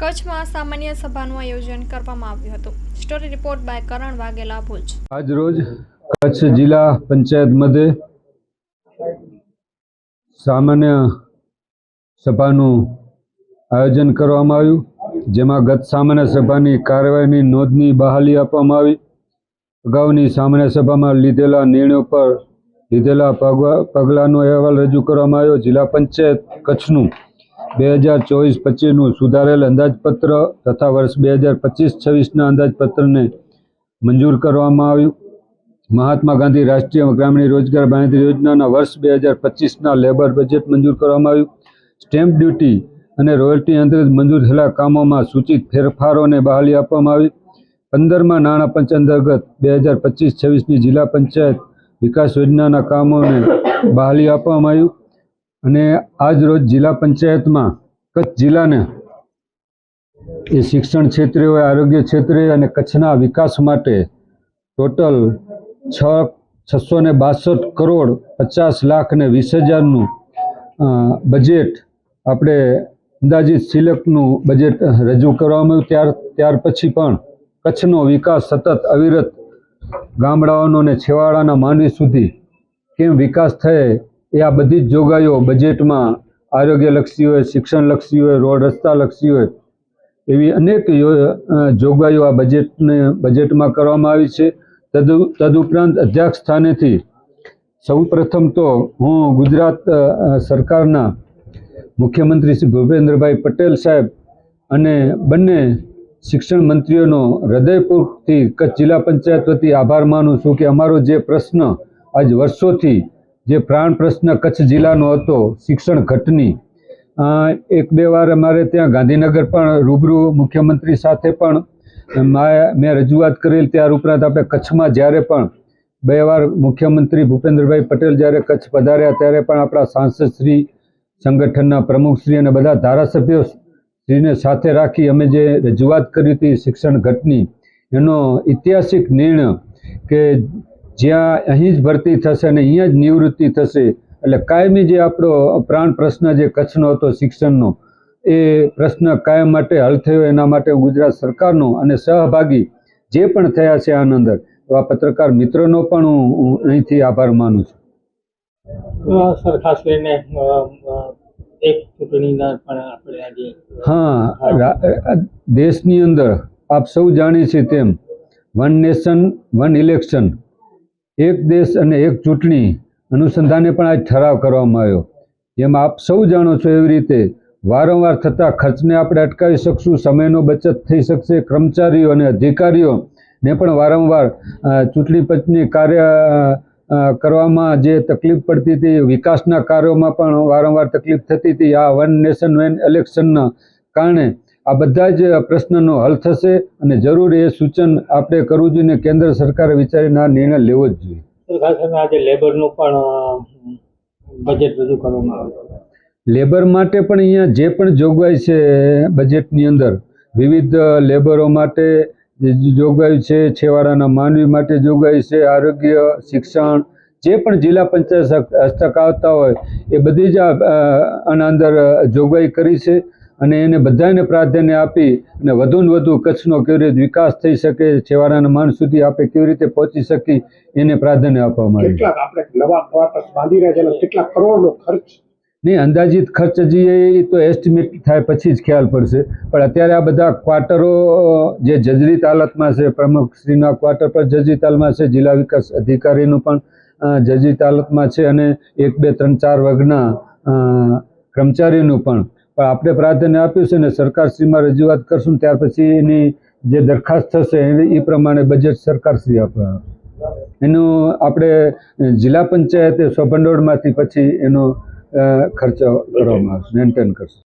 કચ્છમાં સામાન્ય સભાનું આયોજન કરવામાં આવ્યું હતું। સ્ટોરી રિપોર્ટ બાય કરણ વાઘેલા ભુજ। આજ રોજ કચ્છ જિલ્લા પંચાયત મધ્યે સામાન્ય સભાનું આયોજન કરવામાં આવ્યું, જેમાં ગત સામાન્ય સભાની કાર્યવાહીની નોંધની બહાલી આપવામાં આવી। અગાઉની સામાન્ય સભામાં લીધેલા નિર્ણયો પર લીધેલા પગલાંનો અહેવાલ રજૂ કરવામાં આવ્યો। જિલ્લા પંચાયત કચ્છનું 2024-25નું સુધારેલ અંદાજપત્ર તથા વર્ષ 2025-26ના અંદાજપત્રને મંજૂર કરવામાં આવ્યું। મહાત્મા ગાંધી રાષ્ટ્રીય ગ્રામીણ રોજગાર બાંહેધરી યોજનાના વર્ષ 2025ના લેબર બજેટ મંજૂર કરવામાં આવ્યું। સ્ટેમ્પ ડ્યુટી અને રોયલ્ટી અંતર્ગત મંજૂર થયેલા કામોમાં સૂચિત ફેરફારોને બહાલી આપવામાં આવી। 15મા નાણાં પંચ અંતર્ગત 2025-26ની જિલ્લા પંચાયત વિકાસ યોજનાના કામોને બહાલી આપવામાં આવ્યું અને આજ રોજ જિલ્લા પંચાયતમાં કચ્છ જિલ્લાને એ શિક્ષણ ક્ષેત્રે હોય, આરોગ્ય ક્ષેત્રે અને કચ્છના વિકાસ માટે ટોટલ 662 કરોડ 50 લાખ અને 20,000નું બજેટ આપણે અંદાજિત સિલકનું બજેટ રજૂ કરવામાં આવ્યું। ત્યાર પછી પણ કચ્છનો વિકાસ સતત અવિરત ગામડાઓનો અને છેવાડાના માનવી સુધી કેમ વિકાસ થાય એ આ બધી જ જોગવાઈઓ બજેટમાં આરોગ્યલક્ષી હોય, શિક્ષણલક્ષી હોય, રોડ રસ્તાલક્ષી હોય એવી અનેક જોગવાઈઓ આ બજેટમાં કરવામાં આવી છે। તદુપરાંત અધ્યક્ષ સ્થાનેથી સૌપ્રથમ તો હું ગુજરાત સરકારના મુખ્યમંત્રી શ્રી ભૂપેન્દ્રભાઈ પટેલ સાહેબ અને બંને શિક્ષણ મંત્રીઓનો હૃદયપૂર્વકથી કચ્છ જિલ્લા પંચાયત વતી આભાર માનું છું કે અમારો જે પ્રશ્ન આજ વર્ષોથી જે પ્રાણ પ્રશ્ન કચ્છ જિલ્લાનો હતો શિક્ષણ ઘટની, એક બે વાર અમારે ત્યાં ગાંધીનગર પણ રૂબરૂ મુખ્યમંત્રી સાથે પણ મેં રજૂઆત કરેલ। ત્યાર ઉપરાંત આપણે કચ્છમાં જ્યારે પણ બે વાર મુખ્યમંત્રી ભૂપેન્દ્રભાઈ પટેલ જ્યારે કચ્છ પધાર્યા ત્યારે પણ આપણા સાંસદશ્રી, સંગઠનના પ્રમુખશ્રી અને બધા ધારાસભ્યો શ્રીને સાથે રાખી અમે જે રજૂઆત કરી હતી શિક્ષણ ઘટની, એનો ઐતિહાસિક નિર્ણય કે જ્યાં અહીં જ ભરતી થશે અને અહીંયા જ નિવૃત્તિ થશે એટલે કાયમી જે આપણો પ્રાણ પ્રશ્ન જે કચ્છનો હતો શિક્ષણનો એ પ્રશ્ન કાયમ માટે હલ થયો। એના માટે હું ગુજરાત સરકારનો અને સહભાગી જે પણ થયા છે આની અંદર એવા પત્રકાર મિત્રોનો પણ હું અહીંથી આભાર માનું છું। સર, ખાસ કરીને એક ચૂંટણીના પણ આપણે આજે દેશની અંદર આપ સૌ જાણીએ છીએ તેમ વન નેશન વન ઇલેક્શન, એક દેશ અને એક ચૂંટણી અનુસંધાને પણ આજ ઠરાવ કરવામાં આવ્યો। જેમાં આપ સૌ જાણો છો એવી રીતે વારંવાર થતા ખર્ચને આપણે અટકાવી શકશું, સમયનો બચત થઈ શકશે, કર્મચારીઓ અને અધિકારીઓને પણ વારંવાર ચૂંટણી પંચની કાર્ય કરવામાં જે તકલીફ પડતી હતી, વિકાસના કાર્યોમાં પણ વારંવાર તકલીફ થતી હતી, આ વન નેશન વન ઇલેક્શનના કારણે આ બધા જ પ્રશ્નનો હલ થશે અને જરૂર એ સૂચન આપણે કરવું જોઈએ અને કેન્દ્ર સરકારે વિચારીને આ નિર્ણય લેવો જ જોઈએ। ખાસ કરીને આજે લેબરનું પણ બજેટ રજૂ કરવામાં આવ્યું। લેબર માટે પણ અહીંયા જે પણ જોગવાઈ છે બજેટની અંદર વિવિધ લેબરો માટે જોગવાઈ છે, છેવાડાના માનવી માટે જોગવાઈ છે, આરોગ્ય, શિક્ષણ જે પણ જિલ્લા પંચાયત હસ્તક આવતા હોય એ બધી જ આના અંદર જોગવાઈ કરી છે અને એને બધાને પ્રાધાન્ય આપી અને વધુને વધુ કચ્છનો કેવી રીતે વિકાસ થઈ શકે, છેવાડાના માનવ સુધી આપણે કેવી રીતે પહોંચી શકીએ એને પ્રાધાન્ય આપવામાં આવ્યું। આપણે નવા ક્વાર્ટર્સ બાંધી રહ્યા છે, કેટલા કરોડનો ખર્ચ નહીં, અંદાજિત ખર્ચ હજી તો એસ્ટિમેટ થાય પછી જ ખ્યાલ પડશે, પણ અત્યારે આ બધા ક્વાર્ટરો જે જર્જરિત હાલતમાં છે, પ્રમુખશ્રીના ક્વાર્ટર પર જર્જરિત હાલતમાં છે, જિલ્લા વિકાસ અધિકારીનું પણ જર્જરિત હાલતમાં છે અને 1, 2, 3, 4 વર્ગના કર્મચારીનું પણ આપણે પ્રાધાન્ય આપ્યું છે અને સરકારશ્રીમાં રજૂઆત કરશું ત્યાર પછી એની જે દરખાસ્ત થશે એ પ્રમાણે બજેટ સરકારશ્રી આપે એનું આપણે જિલ્લા પંચાયતે સ્વભંડોળમાંથી પછી એનો ખર્ચો કરવામાં આવશે, મેન્ટેન કરશે।